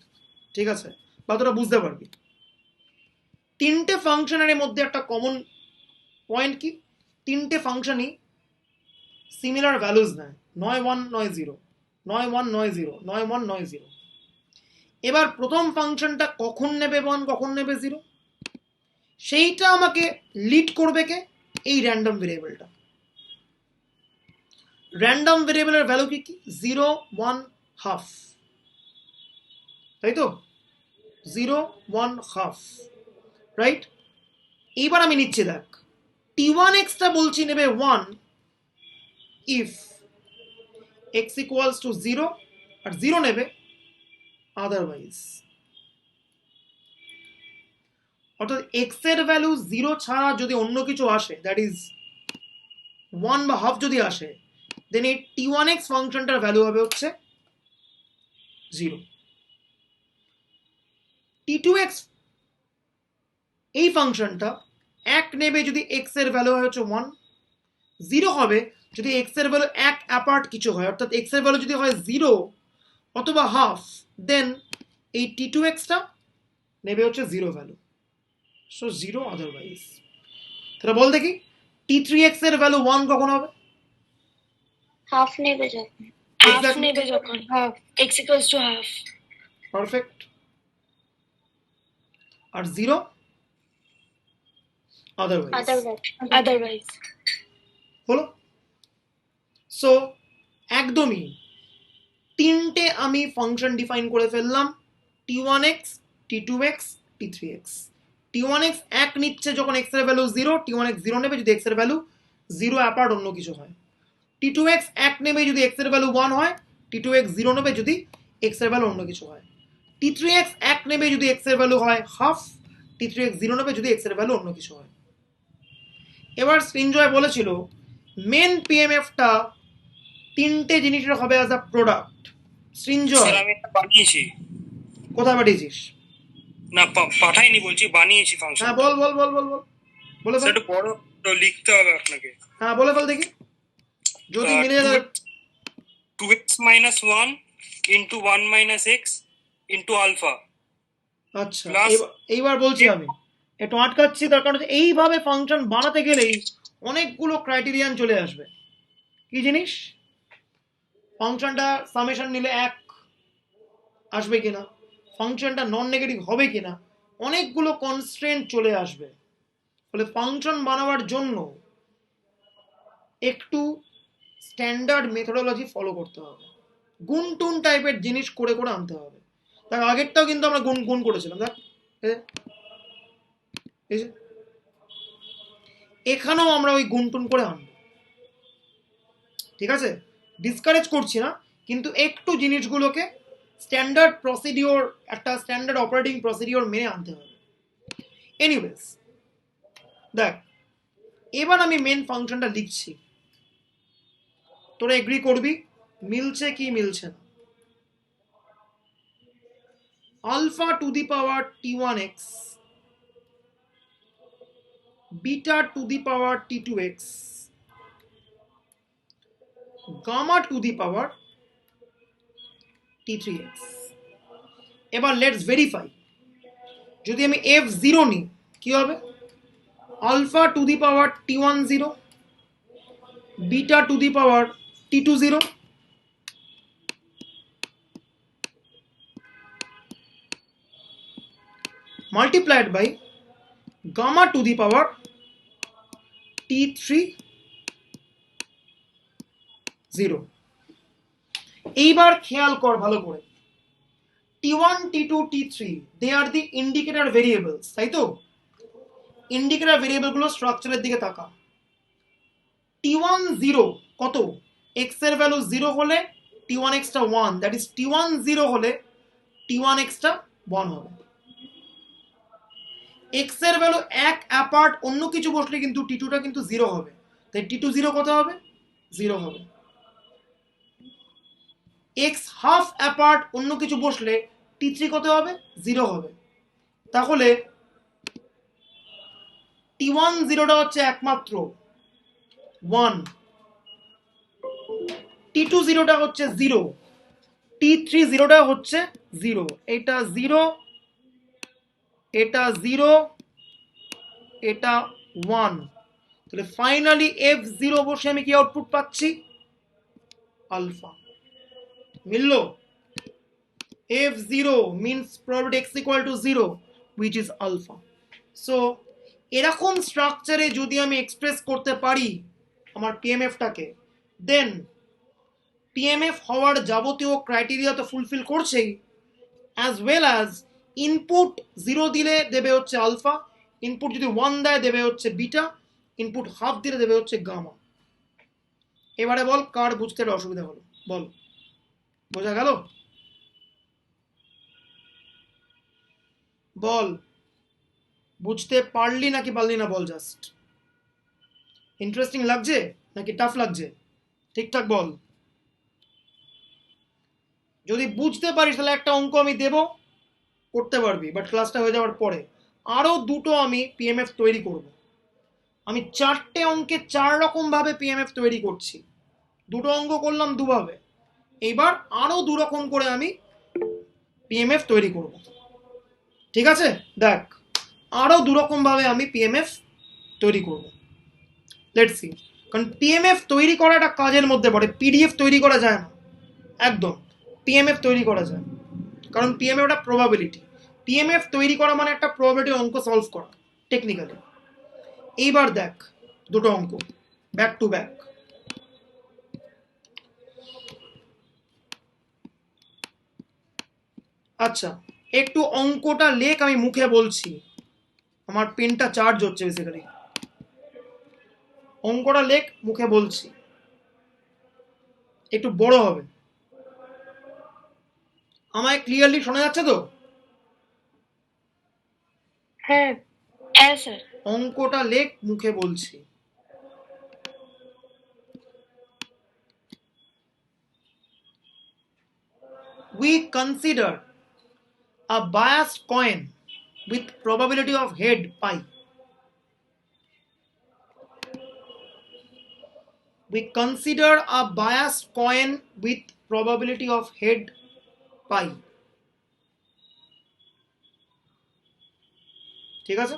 Speaker 1: ঠিক আছে, বা তোরা বুঝতে পারবি। তিনটে ফাংশনের মধ্যে একটা কমন পয়েন্ট কি, তিনটে ফাংশনই সিমিলার ভ্যালুজ নেয়, 9 1 9 0, 9 1 9 0, 9 1 9 0। এবার প্রথম ফাংশনটা কখন নেবে 1, কখন নেবে 0, সেইটা আমাকে লিড করবে কে, এই র্যান্ডম ভেরিয়েবলটা। র্যান্ডম ভেরিয়েবলের ভ্যালু কি কি, 0 1 হাফ, তাই তো, 0 1 হাফ, রাইট। এইবার আমি নিচ্ছি, দেখ, t1x টা বলছি নেবে 1 ইফ x ইকুয়ালস টু 0, আর 0 নেবে আদারওয়াইজ। অর্থাৎ x এর ভ্যালু 0 ছাড়া যদি অন্য কিছু আসে, দ্যাট ইজ 1 বা হাফ যদি আসে, দেন এই t1x ফাংশনটার ভ্যালু হবে হচ্ছে 0। t2x এই ফাংশনটা 1 নেবে যদি x এর ভ্যালু হয় হচ্ছে 1, 0 হবে যদি x এর ভ্যালু 1 অ্যাপার্ট কিছু হয়, অর্থাৎ x এর ভ্যালু যদি হয় 0 অথবা হাফ, দেন এই t2x টা নেবে হচ্ছে 0 ভ্যালু, সো 0 আদারওয়াইজ। তাহলে বল দেখি t3x এর ভ্যালু 1 কখন হবে?
Speaker 2: হাফ নেবে যখন।
Speaker 1: Exactly.
Speaker 2: হাফ নেবে যখন, half x equals to half.
Speaker 1: Perfect. আর 0 আদারওয়াইজ।
Speaker 2: আদারওয়াইজ
Speaker 1: হলো। সো একদমই তিনটে আমি ফাংশন ডিফাইন করে ফেললাম, t1x, t2x, t3x। t1x 1 নিচ্ছে যখন x এর ভ্যালু 0, t1x 0 নেবে যদি x এর ভ্যালু 0 অ্যাপার্ট অন্য কিছু হয়। t2x 1 নেবে যদি x এর ভ্যালু 1 হয়, t2x 0 নেবে যদি x এর ভ্যালু অন্য কিছু হয়। t3x 1 নেবে যদি x এর ভ্যালু হয় হাফ, t3x 0 নেবে যদি x এর ভ্যালু অন্য কিছু হয়। এবার সৃঞ্জয় বলেছিল মেন পিএমএফটা তিনটে জিনিসের হবে as a product. Srinjoy,
Speaker 4: sir আমি এটা বানিয়েছি।
Speaker 1: কোথায় পাঠিয়েছিস?
Speaker 4: না পাঠাইনি, বলছি বানিয়েছি ফাংশন।
Speaker 1: হ্যাঁ বল বল বল বল বল, বলে ফেল।
Speaker 4: সেটা বড় তো লিখতে হবে আপনাকে।
Speaker 1: হ্যাঁ বলে ফেল দেখি, যদি মিলে যায়।
Speaker 4: 2x minus 1 into 1 minus x into alpha।
Speaker 1: আচ্ছা,
Speaker 4: Plus-
Speaker 1: এইবার বলছি আমি একটু আটকাচ্ছি, তার কারণ হচ্ছে এইভাবে ফাংশন বানাতে গেলেই অনেকগুলো ক্রাইটেরিয়ান চলে আসবে। কি জিনিস? ফাংশনটা সামেশন নিলে 1 আসবে কিনা, ফাংশনটা নন নেগেটিভ হবে কিনা, অনেকগুলো কনস্ট্রেন্ট চলে আসবে। ফলে ফাংশন বানাবার জন্য একটু স্ট্যান্ডার্ড মেথোডোলজি ফলো করতে হবে, গুণ টুন টাইপের জিনিস করে করে আনতে হবে। দেখ আগেরটাও কিন্তু আমরা গুণ গুণ করেছিলাম, দেখ এখানেও আমরা ওই গুণ টুন করে আনবো, ঠিক আছে? ডিসকারেজ করছি না, কিন্তু একটু জিনিসগুলোকে স্ট্যান্ডার্ড প্রসিডিওর, একটা স্ট্যান্ডার্ড অপারেটিং প্রসিডিওর মেনে আনতে হবে। এনিওয়েজ দেখ, এবার আমি মেন ফাংশনটা লিখছি, তোরা এগ্রি করবি মিলছে কি মিলছে না। Alpha to the power t1x beta to the power t2x gamma to the power t3x। এবার লেটস ভেরিফাই, যদি আমি f0 নিই কি হবে? Alpha to the power t10 beta to the power t20 multiplied by gamma to the power t30। এইবার খেয়াল কর ভালো করে, t1 t2 t3 they are the indicator variables, তাই তো? ইন্ডিকেটর ভেরিয়েবল গুলো স্ট্রাকচারের দিকে তাকা। t1 0 কত? x এর ভ্যালু 0 হলে t1x টা 1, দ্যাট ইজ t1 0 হলে t1x টা 1 হবে। x এর ভ্যালু 1 অ্যাপার্ট অন্য কিছু বসলে কিন্তু t2 টা কিন্তু 0 হবে, তাই t2 0 কত হবে? 0 হবে। x হাফ অ্যাপার্ট অন্য কিছু বসলে t3 কত হবে? 0 হবে। তাহলে t1 0টা হচ্ছে একমাত্র 1, t2 0টা হচ্ছে 0, t3 0টা হচ্ছে 0, এটা 0, এটা 0, এটা 1। তাহলে ফাইনালি f0 বসে আমি কি আউটপুট পাচ্ছি? Alpha. মিললো? f0 means probability x equal to 0 which is alpha. So এরকম স্ট্রাকচারে যদি আমি এক্সপ্রেস করতে পারি আমার পিএমএফটাকে, দেন পিএমএফ হওয়ার যাবতীয় ক্রাইটেরিয়া তো ফুলফিল করছেই, অ্যাজ ওয়েল অ্যাজ ইনপুট 0 দিলে দেবে হচ্ছে আলফা, ইনপুট যদি 1 দেয় দেবে হচ্ছে বিটা, ইনপুট হাফ দিলে দেবে হচ্ছে গামা। এবারে বল কার বুঝতে অসুবিধা হলো? বল, বোঝা গেল? বল, বুঝতে পারলি নাকি পারলি না বল, জাস্ট ইন্টারেস্টিং লাগছে নাকি টাফ লাগছে? ঠিকঠাক বল। যদি বুঝতে পারিস তাহলে একটা অঙ্ক আমি দেব, করতে পারবি, বাট ক্লাসটা হয়ে যাওয়ার পরে আরো দুটো আমি পিএমএফ তৈরি করব। আমি 4টে অঙ্কে 4 রকম ভাবে পিএমএফ তৈরি করছি, দুটো অঙ্ক করলাম দুভাবে, এইবার আরো 2 রকম করে আমি পিএমএফ তৈরি করব। ঠিক আছে, দেখ আরো 2 রকম ভাবে আমি পিএমএফ তৈরি করব। লেটস সি, কারণ পিএমএফ তৈরি করাটা কাজের মধ্যে পড়ে, পিডিএফ তৈরি করা যায় না একদম, পিএমএফ তৈরি করা যায়, কারণ পিএমএফ একটা প্রবাবিলিটি। পিএমএফ তৈরি করা মানে একটা প্রবাবিলিটি অঙ্ক সলভ করা টেকনিক্যালি। এইবার দেখ দুটো অঙ্ক ব্যাক টু ব্যাক। আচ্ছা একটু অঙ্কটা লেখ, আমি মুখে বলছি, আমার পেনটা চার্জ হচ্ছে বেসিক্যালি। অঙ্কটা লেখ, মুখে বলছি, একটু বড় হবে। আমায় ক্লিয়ারলি শোনা যাচ্ছে তো?
Speaker 2: হ্যাঁ হ্যাঁ স্যার।
Speaker 1: অঙ্কটা লেখ, মুখে বলছি। We consider a biased coin with probability of head pi. We consider a biased coin with probability of head pi. ঠিক আছে?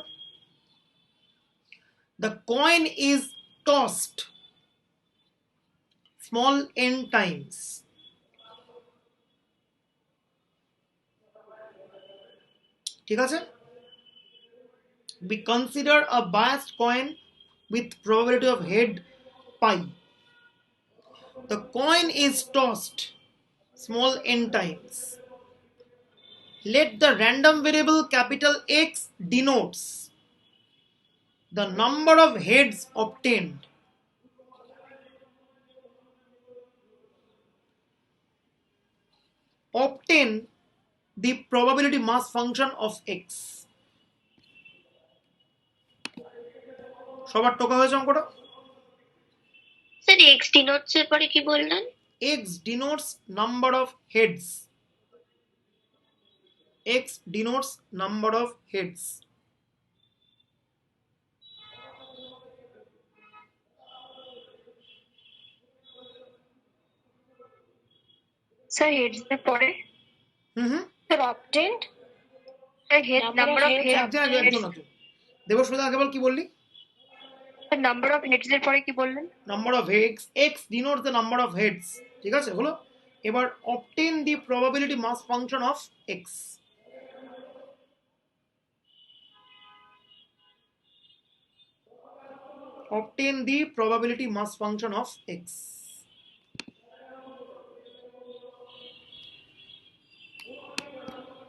Speaker 1: The coin is tossed small n times. ঠিক আছে? We consider a biased coin with probability of head pi. The coin is tossed small n times. Let the random variable capital X denotes the number of heads obtained. obtain the probability mass function of x. সবার টোকা হয়েছে অঙ্কটা?
Speaker 2: স্যার এক্স ডিনোটস এর পরে কি বললেন?
Speaker 1: x denotes number of heads. x denotes number of heads.
Speaker 2: Sir heads এর পরে sir obtained sir head number of heads
Speaker 1: একজন দেবস্মিতা আগে বল কি বললি?
Speaker 2: নাম্বার অফ হেডস এর পরে কি বললেন?
Speaker 1: Number of heads, x denotes the number of heads, ঠিক আছে হলো। এবার obtain the probability mass function of x. Obtain the probability mass function of x.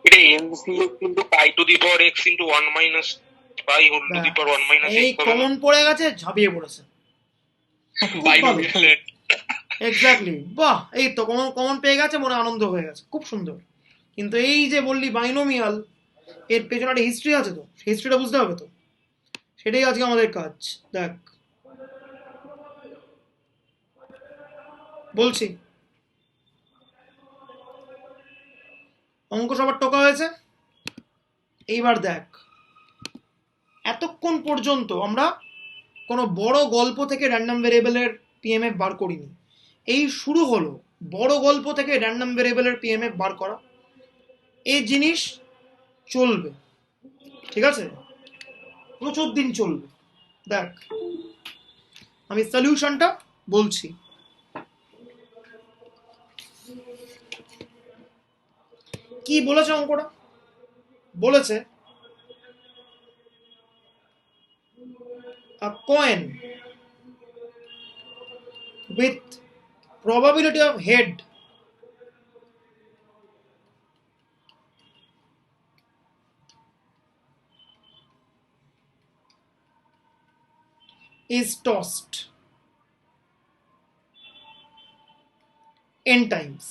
Speaker 3: এটা MCU কিন্তু pi to the power x into 1 minus pi whole to the power 1 minus
Speaker 1: এই
Speaker 3: x হবে না?
Speaker 1: কমন পড়ে গেছে, ঝাঁপিয়ে পড়েছে।
Speaker 3: Binomial.
Speaker 1: এক্স্যাক্টলি, বাহ, এই তো কমন কমন পেয়ে গেছে, মনে আনন্দ হয়ে গেছে, খুব সুন্দর। কিন্তু এই যে বললি বাইনোমিয়াল, এর পেছনে একটা হিস্ট্রি আছে, তো হিস্ট্রিটা বুঝতে হবে তো, সেটাই আজকে আমাদের কাজ। দেখ বলছি, অঙ্ক সবার টোকা হয়েছে। এইবার দেখ, এতক্ষণ পর্যন্ত আমরা কোনো বড় গল্প থেকে র্যান্ডম ভেরিয়েবলের পিএমএফ বার করিনি। এই শুরু হলো বড় গল্প থেকে র্যান্ডম ভেরিয়েবলের পিএমএফ বার করা। এই জিনিস চলবে, ঠিক আছে, প্রচুর দিন চলবে। দেখ আমি সলিউশনটা বলছি। কি বলেছে অঙ্কটা? বলেছে a coin with probability of head is tossed n times.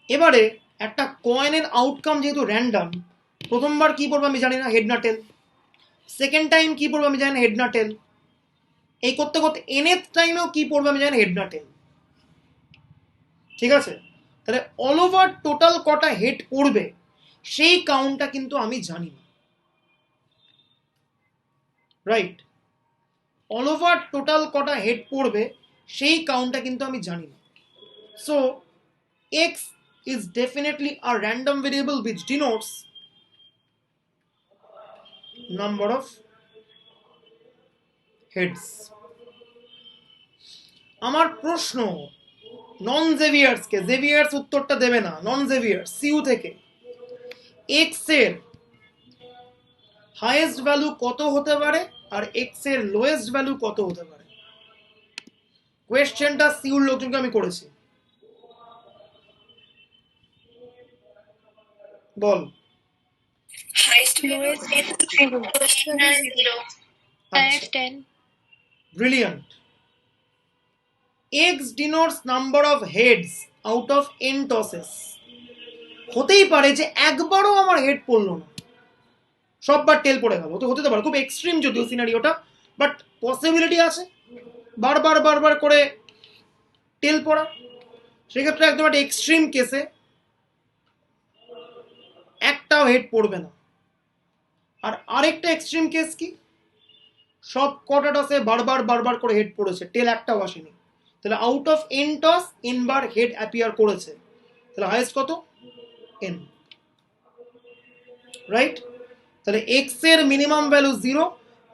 Speaker 1: এবারে একটা কয়েনের আউটকাম যেহেতু র্যান্ডম, প্রথমবার কি পড়বো আমি জানি না, হেড না টেল। সেকেন্ড টাইম কি পড়বো আমি জানি না, হেড না টেল। এই করতে করতে nth টাইমেও কি পড়বো আমি জানি না, হেড না টেল। ঠিক আছে, তাহলে অল ওভার টোটাল কটা হেড পড়বে সেই কাউন্টটা কিন্তু আমি জানি না, রাইট? অল ওভার টোটাল কটা হেড পড়বে সেই কাউন্টটা কিন্তু আমি জানি না। So x is definitely a random variable which denotes number of heads. আমার প্রশ্ন নন জেভিয়ার্সকে, জেভিয়ার্স উত্তরটা দেবে না, নন জেভিয়ার্স সিইউ থেকে, x এর হাইয়েস্ট ভ্যালু কত হতে পারে আর x এর লোয়েস্ট ভ্যালু কত হতে পারে? কোয়েশ্চেনটা সিইউর লোকজনকে আমি করেছি, বল। Brilliant. X denotes number of heads out of n tosses. হতেই পারে যে একবারও আমার হেড পড়লো না, সববার টেল পড়ে গেল, তো হতে পারে, খুব এক্সট্রিম যদিও সিনারিওটা, বাট পসিবিলিটি আছে বারবার বারবার করে টেল পড়া। সেক্ষেত্রে একদম একটা এক্সট্রিম কেসে একটাও হেড পড়বে না। আর আরেকটা এক্সট্রিম কেস কি, সব কটা টসে বারবার বারবার করে হেড পড়েছে, টেল একটাও আসেনি, তাহলে out of N toss N bar head appear করেছে, তাহলে হাইয়েস্ট কত? N, right? তাহলে এক্স এর মিনিমাম ভ্যালু 0,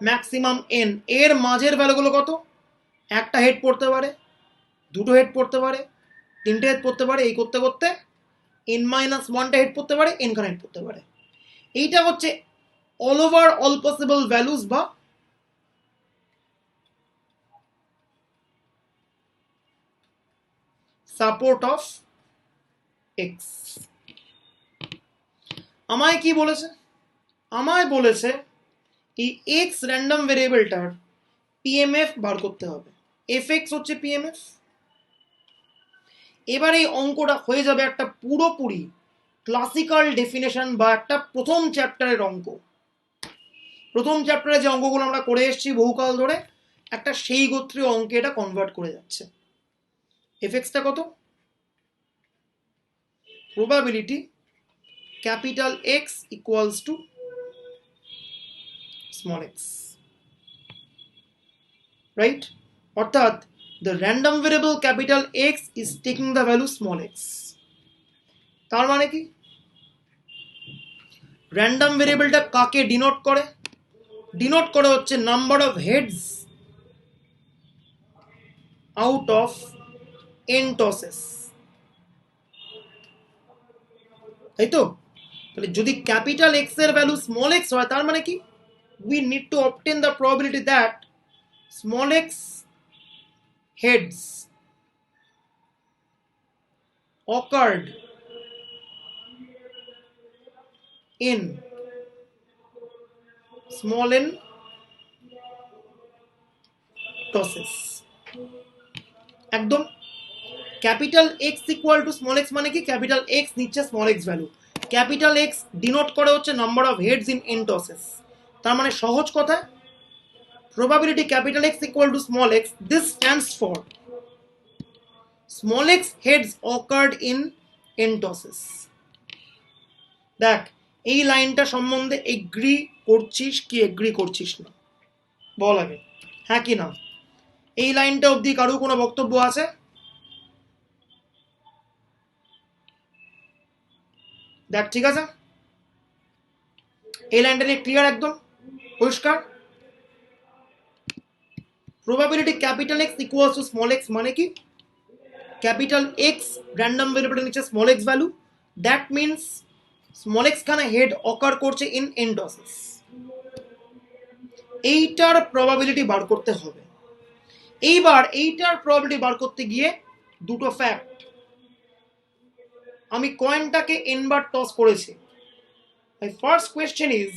Speaker 1: ম্যাক্সিমাম এন, এর মাঝের ভ্যালুগুলো কত? একটা হেড পড়তে পারে, দুটো হেড পড়তে পারে, তিনটে হেড পড়তে পারে, এই করতে করতে n-1টা হেড পড়তে পারে, n খান হেড পড়তে পারে। এইটা হচ্ছে all over all possible values বা সাপোর্ট অফ এক্স। আমায় কি বলেছে? আমায় বলেছে এই এক্স র্যান্ডম ভেরিয়েবলটার পিএমএফ বার করতে হবে। এফ এক্স হচ্ছে পিএমএফ, এবার এই অঙ্কটা হয়ে যাবে একটা পুরোপুরি ক্লাসিক্যাল ডেফিনেশন বা একটা প্রথম চ্যাপ্টারের অঙ্ক। প্রথম চ্যাপ্টারে যে অঙ্কগুলো আমরা করে এসেছি বহুকাল ধরে, একটা সেই গোত্রীয় অঙ্কে এটা কনভার্ট করে যাচ্ছে। এফএক্সটা কত? Probability capital x equals to small x, right? অর্থাৎ the random variable capital X is taking the value small x। তার মানে কি? র্যান্ডম ভেরিয়েবলটা কাকে ডিনোট করে? ডিনোট করে হচ্ছে number of heads out of n tosses, তাই তো? তাহলে যদি ক্যাপিটাল এক্স এর ভ্যালু স্মল এক্স হয়, তার মানে কি? we need to obtain the probability that small x heads occurred in small n tosses। একদম capital x equal to small x মানে কি? ক্যাপিটাল এক্স নিচ্ছে small x value, capital x denote করে হচ্ছে number of heads in n tosses. তার মানে সহজ কথা, probability capital X equal to small x, this stands for small x heads occurred in n tosses। দেখ, এই লাইনটা সম্বন্ধে এগ্রি করছিস কি এগ্রি করছিস না বল আগে, হ্যাঁ কি না? এই লাইনটা অবধি কারো কোনো বক্তব্য আছে? দেখ, ঠিক আছে, এই লাইনটা নিয়ে ক্লিয়ার, একদম পরিষ্কার। probability capital X equals to small x মানে কি? ক্যাপিটাল এক্স র্যান্ডম ভেরিয়েবল নিচে small x value, that means small x খানা হেড অকার করছে ইন n টসেস। এইটার প্রবাবিলিটি বার করতে হবে। এইবার এইটার প্রবাবিলিটি বার করতে গিয়ে দুটো ফ্যাক্ট, আমি কয়েনটাকে n বার টস করেছি। মাই ফার্স্ট কোয়েশ্চেন ইজ,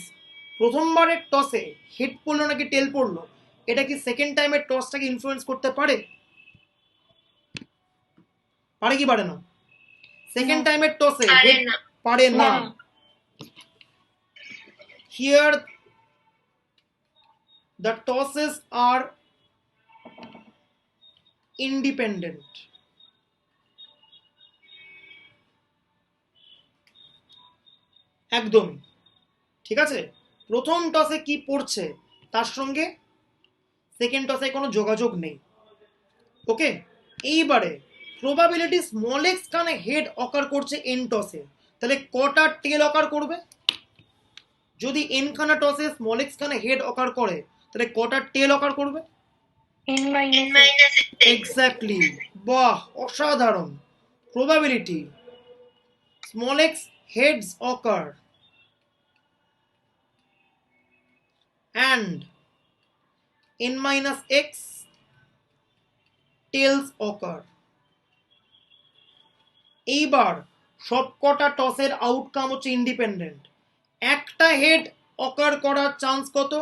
Speaker 1: প্রথমবারের টসে হেড পড়লো নাকি টেল পড়লো, এটা কি সেকেন্ড টাইমের টসটাকে ইনফ্লুয়েন্স করতে পারে? পারে কি পারে না? সেকেন্ড টাইমের টসে পারে না। Here the tosses are independent। একদমই ঠিক আছে, প্রথম টসে কি পড়ছে তার সঙ্গে সেকেন্ড টসে কোনো যোগাযোগ নেই। ওকে, এইবারে প্রবাবিলিটি স্মল এক্স কানে হেড অকার করছে n টসে, তাহলে কটা টেল অকার করবে? যদি n খানা টসে স্মল এক্স খানে হেড অকার করে, তাহলে কটা টেল অকার করবে? এক্স্যাক্টলি, বাহ, অসাধারণ। Probability small x heads occur and n minus x tails occur। এইবার সবকটা টসের আউটকাম হচ্ছে ইন্ডিপেন্ডেন্ট। একটা হেড অকার করার চান্স কত?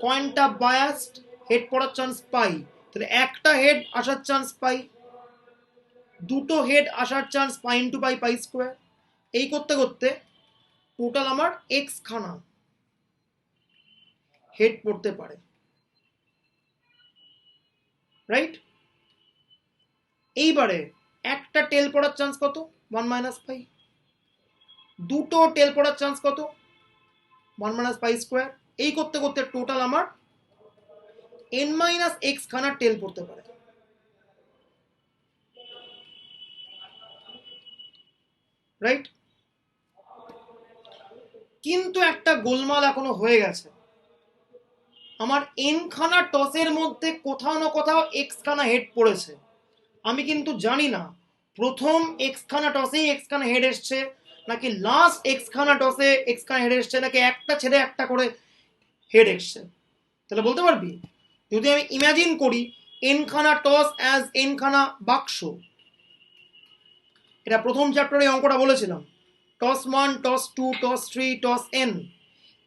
Speaker 1: কয়েনটা বায়াসড, হেড পড়ার চান্স পাই, তাহলে একটা হেড আসার চান্স পাই, দুটো হেড আসার chance pi into pi, pi square. এই করতে করতে টোটাল আমার এক্স খানা হেড পড়তে পারে, রাইট? এইবারে একটা টেল পড়ার চান্স কত? 1 মাইনাস পাই। দুটো টেল পড়ার চান্স কত? 1 মাইনাস পাই স্কোয়ার। এই করতে করতে টোটাল আমার n মাইনাস এক্স খানা টেল পড়তে পারে, রাইট? কিন্তু একটা গোলমাল এখনো হয়ে গেছে, আমার n খানা টসের মধ্যে কোথাও না কোথাও এক্স খানা হেড পড়েছে। আমি কিন্তু জানি না প্রথম এক্স খানা টসেই এক্স খানা হেড এসছে, নাকি লাস্ট এক্স খানা টসে এক্স খানা হেড এসছে, নাকি একটা ছেড়ে একটা করে হেড এসছে। তাহলে বলতে পারবি, যদি আমি ইমাজিন করি n খানা টস অ্যাজ n খানা বাক্স, এটা প্রথম চ্যাপ্টারে অঙ্কটা বলেছিলাম, toss 1, toss 2, toss 3, toss n।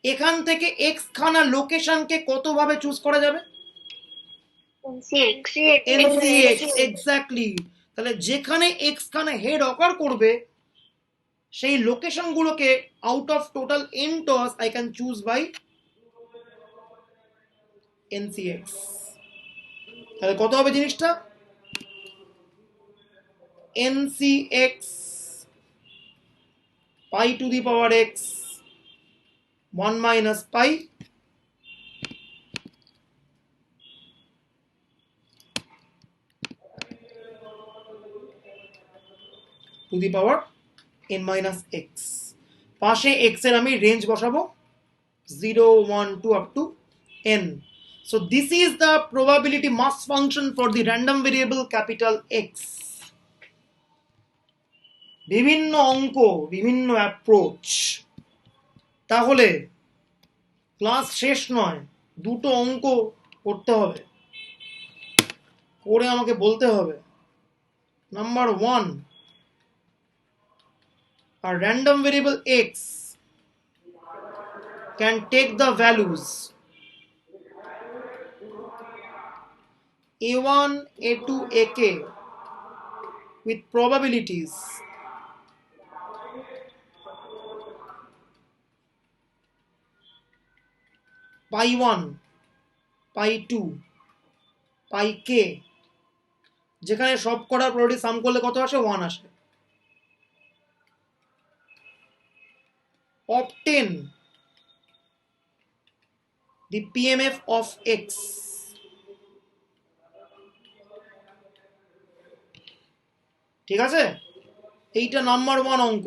Speaker 1: এখান থেকে এক্স খানা লোকেশনকে কতভাবে চুজ করা যাবে? NCX exactly. তাহলে যেখানে এক্স খানে হেড অকার করবে সেই লোকেশন গুলোকে out of total n toss I can choose by NCX। তাহলে কত হবে জিনিসটা? NCX pi to the power x 1 minus pi to the power n minus x। পাশে x এর আমি রেঞ্জ বসাবো 0 1 2 up to n। So this is the probability mass function for the random variable capital X। বিভিন্ন অঙ্ক, বিভিন্ন অ্যাপ্রোচ। তাহলে ক্লাস শেষ নয়, দুটো অঙ্ক করতে হবে, করে আমাকে বলতে হবে number 1, a random variable x can take the values a1 a2 ak with probabilities pi 1 pi 2 pi k, যেখানে সব কটার প্রবাবিলিটি সাম করলে কত আসে? 1 আসে। obtain the PMF of x। ঠিক আছে, এইটা নাম্বার 1 অঙ্ক।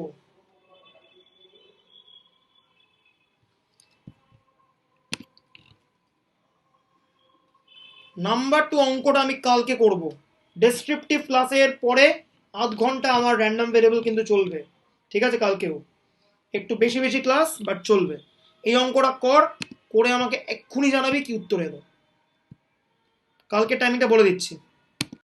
Speaker 1: নাম্বার 2 অঙ্কটা আমি কালকে করব। ডেসক্রিপটিভ ক্লাসের পরে আধ ঘন্টা আমার র্যান্ডম ভেরিয়েবল কিন্তু চলবে, ঠিক আছে? কালকেও একটু বেশি বেশি ক্লাস, বাট চলবে। এই অঙ্কটা করে আমাকে এক্ষুনি জানাবি কি উত্তর এলো। কালকে টাইমিংটা বলে দিচ্ছি।